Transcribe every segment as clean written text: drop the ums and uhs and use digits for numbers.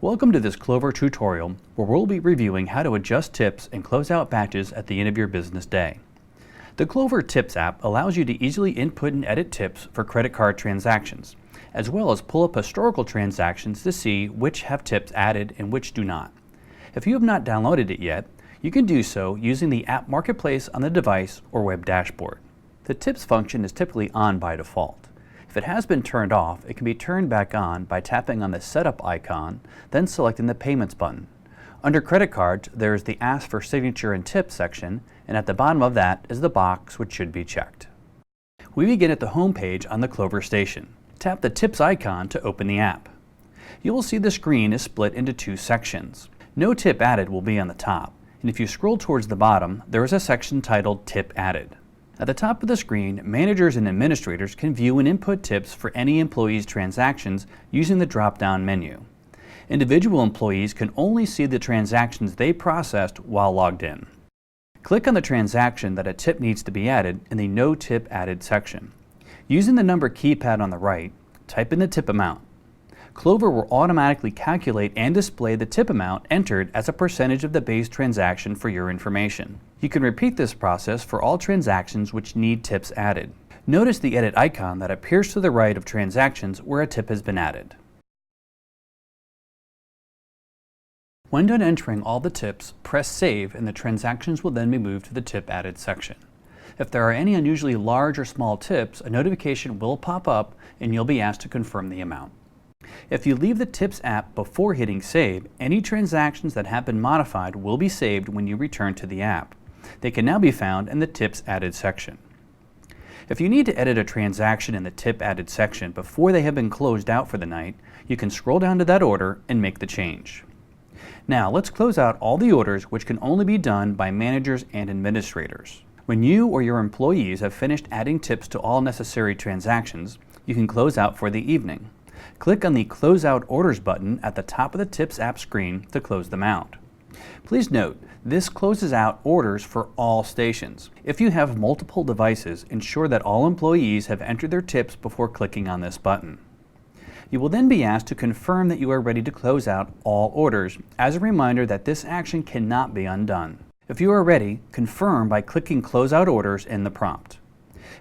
Welcome to this Clover tutorial where we'll be reviewing how to adjust tips and close out batches at the end of your business day. The Clover Tips app allows you to easily input and edit tips for credit card transactions, as well as pull up historical transactions to see which have tips added and which do not. If you have not downloaded it yet, you can do so using the app marketplace on the device or web dashboard. The tips function is typically on by default. If it has been turned off, it can be turned back on by tapping on the Setup icon, then selecting the Payments button. Under credit cards, there is the Ask for Signature and Tip section, and at the bottom of that is the box which should be checked. We begin at the home page on the Clover Station. Tap the Tips icon to open the app. You will see the screen is split into two sections. No tip added will be on the top, and if you scroll towards the bottom, there is a section titled Tip Added. At the top of the screen, managers and administrators can view and input tips for any employee's transactions using the drop-down menu. Individual employees can only see the transactions they processed while logged in. Click on the transaction that a tip needs to be added in the No Tip Added section. Using the number keypad on the right, type in the tip amount. Clover will automatically calculate and display the tip amount entered as a percentage of the base transaction for your information. You can repeat this process for all transactions which need tips added. Notice the edit icon that appears to the right of transactions where a tip has been added. When done entering all the tips, press Save and the transactions will then be moved to the Tip Added section. If there are any unusually large or small tips, a notification will pop up and you'll be asked to confirm the amount. If you leave the Tips app before hitting Save, any transactions that have been modified will be saved when you return to the app. They can now be found in the Tips Added section. If you need to edit a transaction in the Tip Added section before they have been closed out for the night, you can scroll down to that order and make the change. Now let's close out all the orders which can only be done by managers and administrators. When you or your employees have finished adding tips to all necessary transactions, you can close out for the evening. Click on the Close Out Orders button at the top of the Tips app screen to close them out. Please note, this closes out orders for all stations. If you have multiple devices, ensure that all employees have entered their tips before clicking on this button. You will then be asked to confirm that you are ready to close out all orders, as a reminder that this action cannot be undone. If you are ready, confirm by clicking Close Out Orders in the prompt.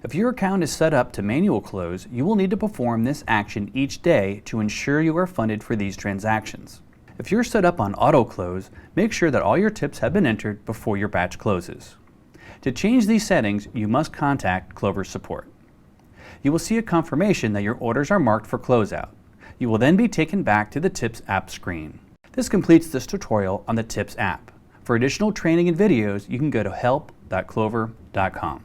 If your account is set up to manual close, you will need to perform this action each day to ensure you are funded for these transactions. If you're set up on auto close, make sure that all your tips have been entered before your batch closes. To change these settings, you must contact Clover support. You will see a confirmation that your orders are marked for closeout. You will then be taken back to the Tips app screen. This completes this tutorial on the Tips app. For additional training and videos, you can go to help.clover.com.